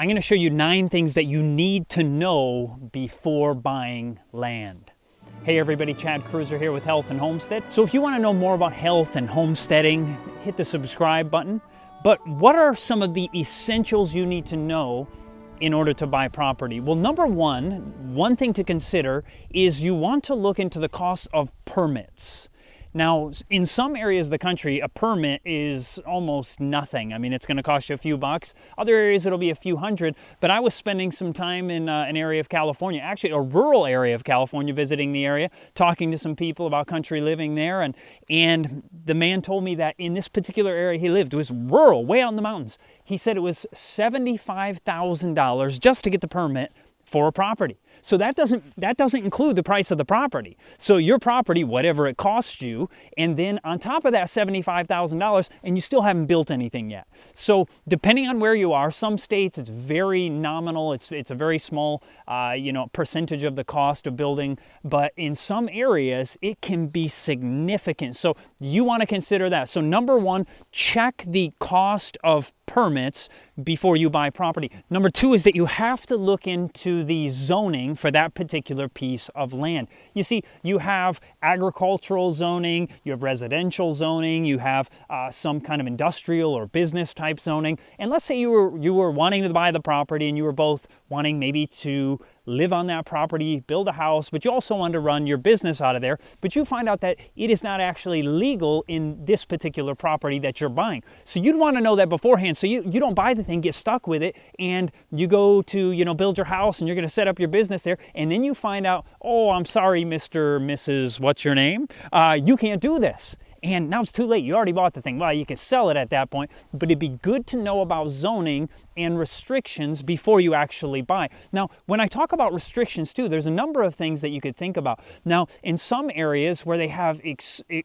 I'm going to show you 9 things that you need to know before buying land. Hey everybody, Chad Cruiser here with Health and Homestead. So if you want to know more about health and homesteading, hit the subscribe button. But what are some of the essentials you need to know in order to buy property? Well, number one thing to consider is you want to look into the cost of permits. Now, in some areas of the country, a permit is almost nothing. I mean, it's going to cost you a few bucks. Other areas, it'll be a few hundred. But I was spending some time in an area of California, actually a rural area of California, visiting the area, talking to some people about country living there. And the man told me that in this particular area he lived, it was rural, way out in the mountains. He said it was $75,000 just to get the permit for a property. So that doesn't include the price of the property. So your property, whatever it costs you, and then on top of that $75,000, and you still haven't built anything yet. So depending on where you are, some states it's very nominal. It's a very small percentage of the cost of building, but in some areas it can be significant. So you want to consider that. So number one, check the cost of permits before you buy property. Number two is that you have to look into the zoning for that particular piece of land. You see, you have agricultural zoning, you have residential zoning, you have some kind of industrial or business type zoning. And let's say you were wanting to buy the property and you were both wanting maybe to live on that property, build a house, but you also want to run your business out of there, but you find out that it is not actually legal in this particular property that you're buying. So you'd want to know that beforehand, so you don't buy the thing, get stuck with it, and you go to build your house and you're going to set up your business there, and then you find out, oh, I'm sorry, Mr., Mrs., what's your name? You can't do this. And now it's too late. You already bought the thing. Well, you can sell it at that point, but it'd be good to know about zoning and restrictions before you actually buy. Now, when I talk about restrictions too, there's a number of things that you could think about. Now, in some areas where they have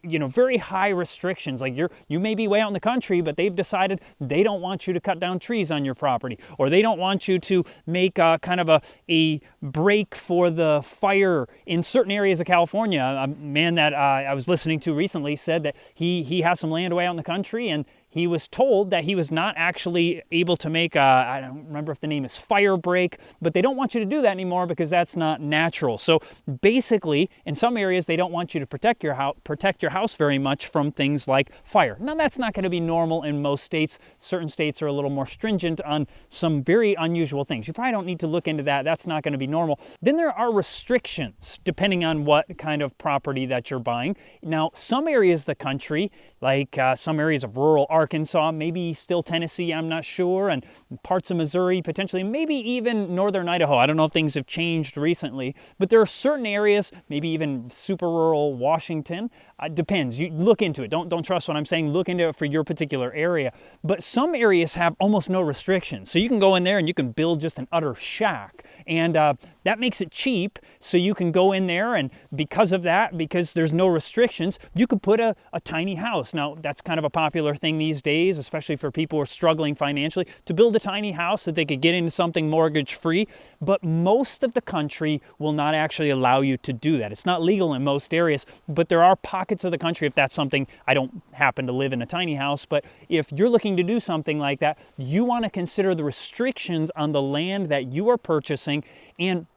very high restrictions, like you may be way out in the country, but they've decided they don't want you to cut down trees on your property, or they don't want you to make kind of a break for the fire in certain areas of California. A man that I was listening to recently said that he has some land way out in the country, and he was told that he was not actually able to make I don't remember if the name is fire break, but they don't want you to do that anymore because that's not natural. So basically, in some areas, they don't want you to protect your house very much from things like fire. Now, that's not going to be normal in most states. Certain states are a little more stringent on some very unusual things. You probably don't need to look into that. That's not going to be normal. Then there are restrictions depending on what kind of property that you're buying. Now, some areas of the country, like some areas of rural Arkansas, maybe still Tennessee, I'm not sure, and parts of Missouri, potentially, maybe even northern Idaho. I don't know if things have changed recently, but there are certain areas, maybe even super rural Washington. Depends. You look into it. Don't trust what I'm saying. Look into it for your particular area. But some areas have almost no restrictions. So you can go in there and you can build just an utter shack. And that makes it cheap, so you can go in there, and because of that, because there's no restrictions, you could put a tiny house. Now, that's kind of a popular thing these days, especially for people who are struggling financially, to build a tiny house so they could get into something mortgage-free. But most of the country will not actually allow you to do that. It's not legal in most areas, but there are pockets of the country, if that's something. I don't happen to live in a tiny house, but if you're looking to do something like that, you want to consider the restrictions on the land that you are purchasing. And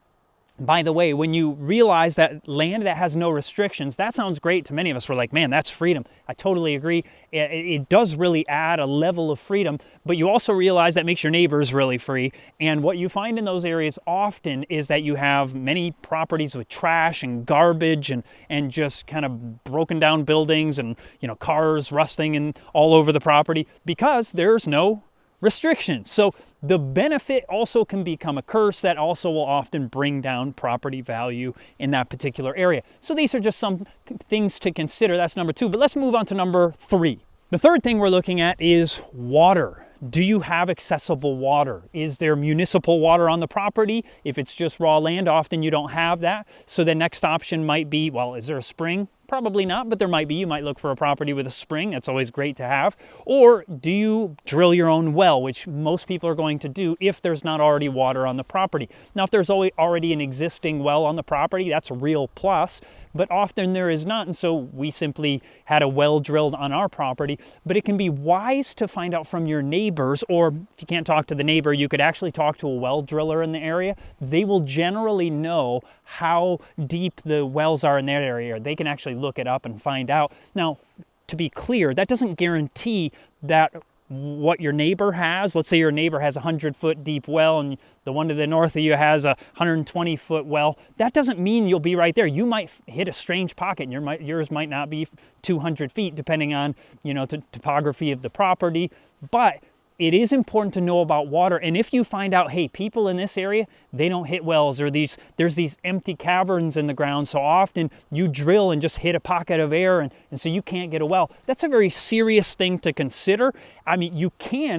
by the way, when you realize that land that has no restrictions, that sounds great to many of us. We're like, man, that's freedom. I totally agree. It does really add a level of freedom, but you also realize that makes your neighbors really free. And what you find in those areas often is that you have many properties with trash and garbage and just kind of broken down buildings and, cars rusting and all over the property because there's no restrictions. So the benefit also can become a curse that also will often bring down property value in that particular area. So these are just some things to consider. That's number two. But let's move on to number three. The third thing we're looking at is water. Do you have accessible water? Is there municipal water on the property? If it's just raw land, often you don't have that. So the next option might be, well, is there a spring? Probably not, but there might be. You might look for a property with a spring. That's always great to have. Or do you drill your own well, which most people are going to do if there's not already water on the property. Now, if there's already an existing well on the property, that's a real plus, but often there is not, and so we simply had a well drilled on our property. But it can be wise to find out from your neighbors, or if you can't talk to the neighbor, you could actually talk to a well driller in the area. They will generally know how deep the wells are in that area. They can actually look it up and find out. Now, to be clear, that doesn't guarantee that what your neighbor has. Let's say your neighbor has a 100-foot deep well and the one to the north of you has a 120-foot well. That doesn't mean you'll be right there. You might hit a strange pocket and yours might not be 200 feet depending on, the topography of the property. But it is important to know about water. And if you find out, hey, people in this area, they don't hit wells, or there's these empty caverns in the ground, so often you drill and just hit a pocket of air and so you can't get a well. That's a very serious thing to consider. I mean,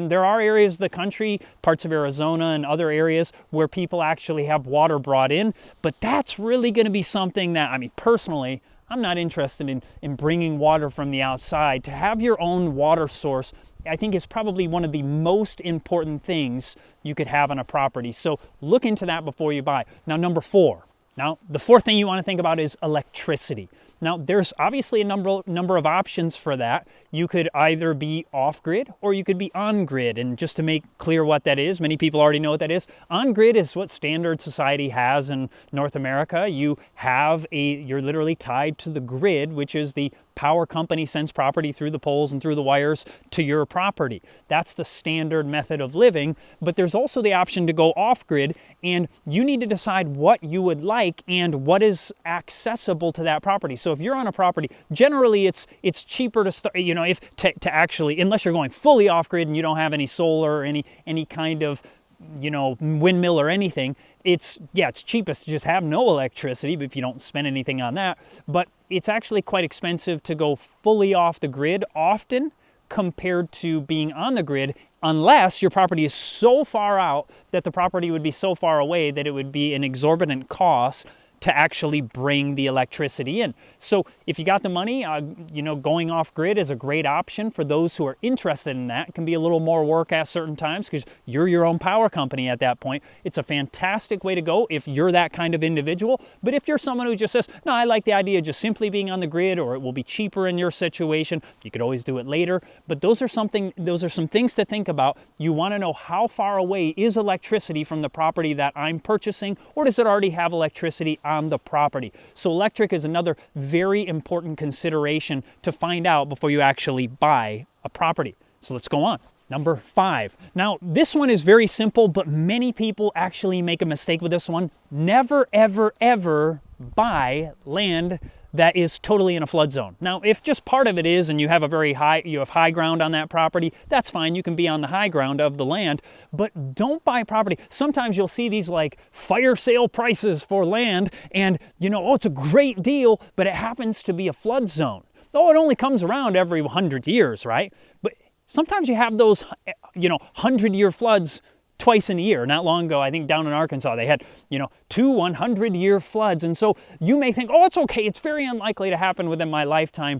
there are areas of the country, parts of Arizona and other areas where people actually have water brought in, but that's really going to be something that, personally, I'm not interested in bringing water from the outside. To have your own water source, I think, is probably one of the most important things you could have on a property. So look into that before you buy. Now, number 4. Now, the fourth thing you want to think about is electricity. Now, there's obviously a number of options for that. You could either be off-grid or you could be on-grid. And just to make clear what that is, many people already know what that is. On-grid is what standard society has in North America. You're literally tied to the grid, which is the power company sends property through the poles and through the wires to your property. That's the standard method of living, but there's also the option to go off-grid, and you need to decide what you would like and what is accessible to that property. So if you're on a property, generally it's cheaper to start, to actually, unless you're going fully off-grid and you don't have any solar or any kind of windmill or anything, it's cheapest to just have no electricity, but if you don't spend anything on that. But it's actually quite expensive to go fully off the grid often compared to being on the grid, unless your property is so far out that the property would be so far away that it would be an exorbitant cost to actually bring the electricity in. So if you got the money, going off grid is a great option for those who are interested in that. It can be a little more work at certain times because you're your own power company at that point. It's a fantastic way to go if you're that kind of individual. But if you're someone who just says, no, I like the idea of just simply being on the grid, or it will be cheaper in your situation, you could always do it later. But those are some things to think about. You want to know how far away is electricity from the property that I'm purchasing, or does it already have electricity on the property? So electric is another very important consideration to find out before you actually buy a property. So let's go on. Number 5. Now, this one is very simple, but many people actually make a mistake with this one. Never, ever, ever buy land that is totally in a flood zone. Now, if just part of it is, and you have high ground on that property, that's fine. You can be on the high ground of the land, but don't buy property. Sometimes you'll see these like fire sale prices for land, and it's a great deal, but it happens to be a flood zone. Oh, it only comes around every 100 years, right? But sometimes you have those, 100-year floods twice in a year. Not long ago, I think down in Arkansas, they had, 2 100-year floods. And so you may think, oh, it's okay. It's very unlikely to happen within my lifetime.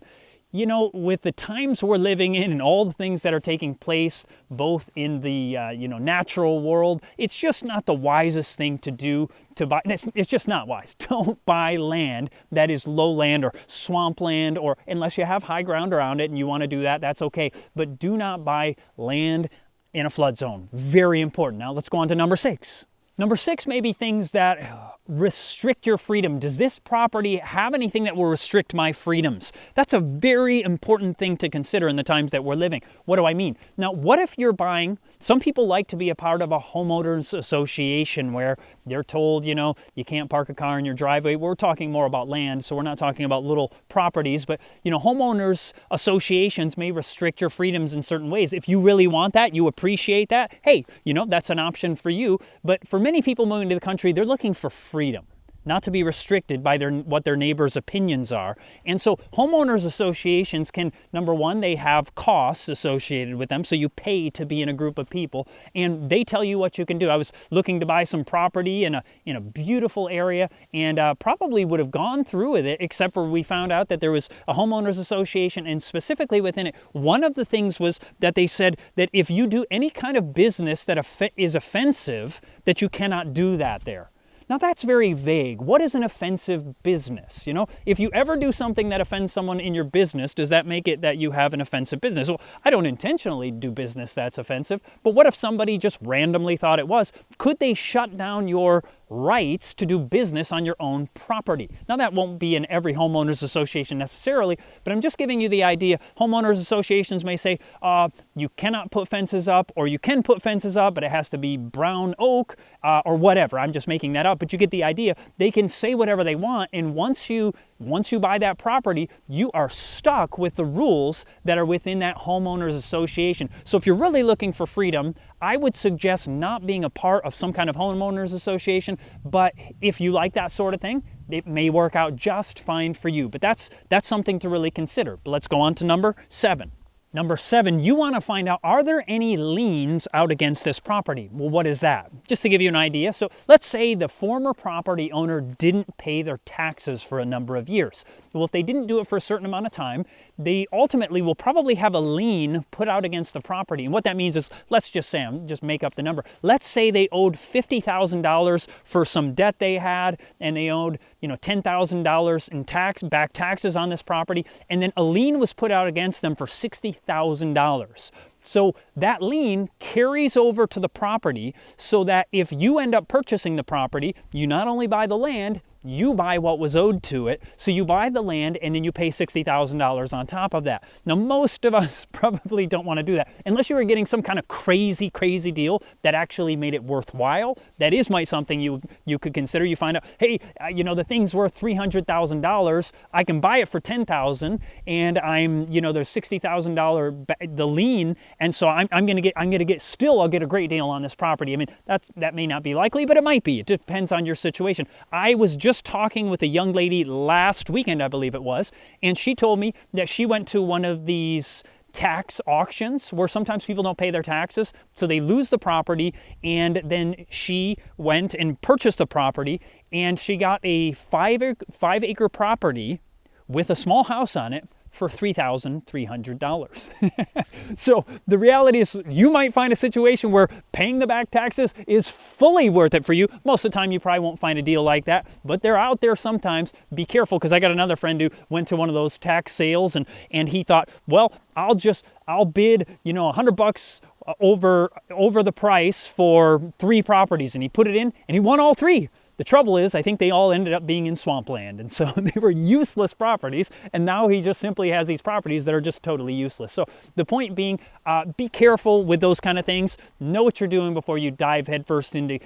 With the times we're living in and all the things that are taking place, both in the, natural world, it's just not the wisest thing to do to buy. It's just not wise. Don't buy land that is lowland or swampland, or unless you have high ground around it and you want to do that, that's okay. But do not buy land in a flood zone. Very important. Now let's go on to number 6. Number 6 may be things that restrict your freedom. Does this property have anything that will restrict my freedoms? That's a very important thing to consider in the times that we're living. What do I mean? Now, what if you're buying, some people like to be a part of a homeowners association where they're told, you can't park a car in your driveway. We're talking more about land, so we're not talking about little properties, but, homeowners associations may restrict your freedoms in certain ways. If you really want that, you appreciate that, hey, that's an option for you. But for many people moving to the country, they're looking for freedom. not to be restricted by what their neighbors' opinions are. And so homeowners associations can, number one, they have costs associated with them, so you pay to be in a group of people, and they tell you what you can do. I was looking to buy some property in a beautiful area, and probably would have gone through with it, except for we found out that there was a homeowners association, and specifically within it, one of the things was that they said that if you do any kind of business that is offensive, that you cannot do that there. Now that's very vague. What is an offensive business? You know, if you ever do something that offends someone in your business, does that make it that you have an offensive business? Well, I don't intentionally do business that's offensive, but what if somebody just randomly thought it was? Could they shut down your rights to do business on your own property? Now that won't be in every homeowners association necessarily, but I'm just giving you the idea. Homeowners associations may say you cannot put fences up, or you can put fences up, but it has to be brown oak or whatever. I'm just making that up, but you get the idea. They can say whatever they want, and once you buy that property, you are stuck with the rules that are within that homeowners association. So if you're really looking for freedom, I would suggest not being a part of some kind of homeowners association, but if you like that sort of thing, it may work out just fine for you. But that's something to really consider. But let's go on to number 7. Number 7, you want to find out, are there any liens out against this property? Well, what is that? Just to give you an idea. So let's say the former property owner didn't pay their taxes for a number of years. Well, if they didn't do it for a certain amount of time, they ultimately will probably have a lien put out against the property. And what that means is, let's just say, just make up the number. Let's say they owed $50,000 for some debt they had, and they owed, $10,000 in back taxes on this property, and then a lien was put out against them for $60,000. So that lien carries over to the property, so that if you end up purchasing the property, you not only buy the land, you buy what was owed to it. So you buy the land and then you pay $60,000 on top of that. Now, most of us probably don't want to do that unless you were getting some kind of crazy deal that actually made it worthwhile. That is something you could consider. You find out, hey, the thing's worth $300,000. I can buy it for $10,000, and there's $60,000 the lien, and so I'll get a great deal on this property. I mean, that may not be likely, but it might be. It depends on your situation. I was just talking with a young lady last weekend, I believe it was, and she told me that she went to one of these tax auctions where sometimes people don't pay their taxes, so they lose the property, and then she went and purchased the property, and she got a 5-acre property with a small house on it for $3,300. So the reality is, you might find a situation where paying the back taxes is fully worth it for you. Most of the time you probably won't find a deal like that, but they're out there sometimes. Be careful, because I got another friend who went to one of those tax sales, and he thought, well, I'll bid $100 over the price for 3 properties, and he put it in and he won all 3. The trouble is, I think they all ended up being in swampland, and so they were useless properties, and now he just simply has these properties that are just totally useless. So the point being, be careful with those kind of things. Know what you're doing before you dive headfirst into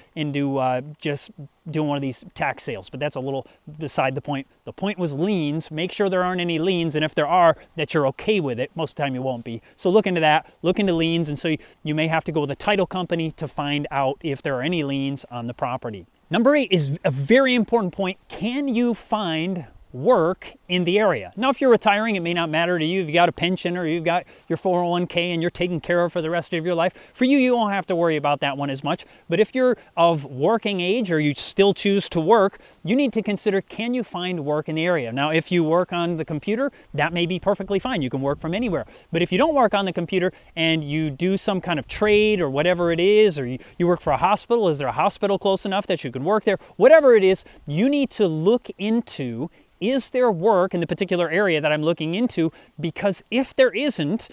just doing one of these tax sales. But that's a little beside the point. The point was liens. Make sure there aren't any liens, and if there are, that you're okay with it. Most of the time you won't be. So look into that. Look into liens, and so you may have to go with a title company to find out if there are any liens on the property. Number 8 is a very important point. Can you find work in the area? Now, if you're retiring, it may not matter to you. If you got a pension or you've got your 401k and you're taken care of for the rest of your life, for you, you won't have to worry about that one as much. But if you're of working age or you still choose to work, you need to consider, can you find work in the area? Now, if you work on the computer, that may be perfectly fine. You can work from anywhere. But if you don't work on the computer and you do some kind of trade or whatever it is, or you work for a hospital, is there a hospital close enough that you can work there? Whatever it is, you need to look into, is there work in the particular area that I'm looking into? Because if there isn't,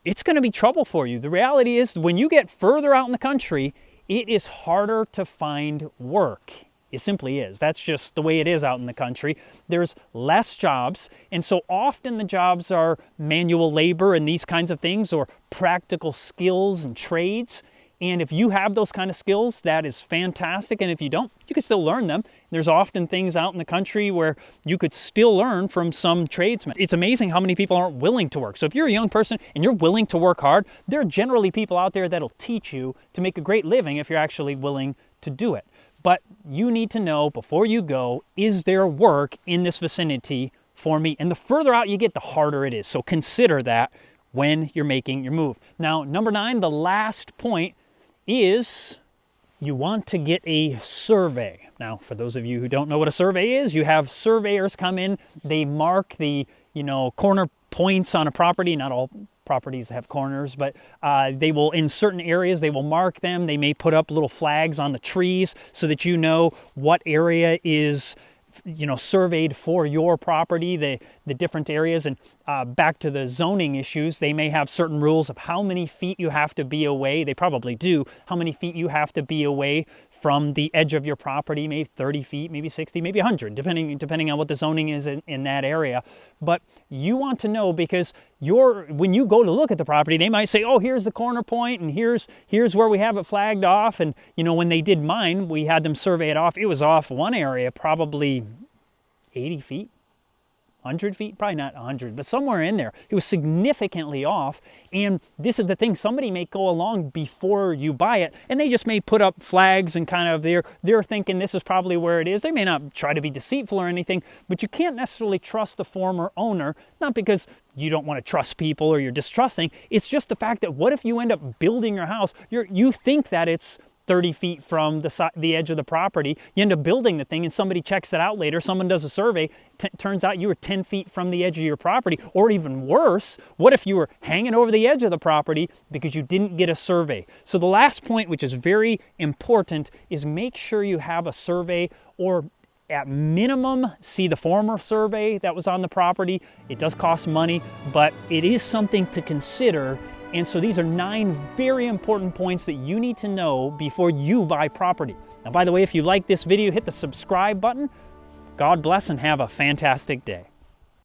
it's going to be trouble for you. The reality is, when you get further out in the country, it is harder to find work. It simply is. That's just the way it is out in the country. There's less jobs, and so often the jobs are manual labor and these kinds of things, or practical skills and trades. And if you have those kind of skills, that is fantastic. And if you don't, you can still learn them. There's often things out in the country where you could still learn from some tradesmen. It's amazing how many people aren't willing to work. So if you're a young person and you're willing to work hard, there are generally people out there that'll teach you to make a great living if you're actually willing to do it. But you need to know before you go, is there work in this vicinity for me? And the further out you get, the harder it is. So consider that when you're making your move. Now, number 9, the last point is you want to get a survey. Now, for those of you who don't know what a survey is, you have surveyors come in, they mark the, corner points on a property. Not all properties have corners, but they will, in certain areas, they will mark them. They may put up little flags on the trees so that you know what area is surveyed for your property, the different areas. And back to the zoning issues, they may have certain rules of how many feet you have to be away. They probably do. How many feet you have to be away from the edge of your property, maybe 30 feet, maybe 60, maybe 100, depending on what the zoning is in that area. But you want to know, because when you go to look at the property, they might say, oh, here's the corner point, and here's where we have it flagged off. And when they did mine, we had them survey it off. It was off one area probably 80 feet, 100 feet, probably not 100, but somewhere in there. It was significantly off. And this is the thing, somebody may go along before you buy it, and they just may put up flags and kind of they're thinking this is probably where it is. They may not try to be deceitful or anything, but you can't necessarily trust the former owner, not because you don't want to trust people or you're distrusting. It's just the fact that what if you end up building your house, you think that it's 30 feet from the edge of the property. You end up building the thing and somebody checks it out later. Someone does a survey. Turns out you were 10 feet from the edge of your property. Or even worse, what if you were hanging over the edge of the property because you didn't get a survey? So the last point, which is very important, is make sure you have a survey, or at minimum, see the former survey that was on the property. It does cost money, but it is something to consider. And so these are 9 very important points that you need to know before you buy property. Now, by the way, if you like this video, hit the subscribe button. God bless and have a fantastic day.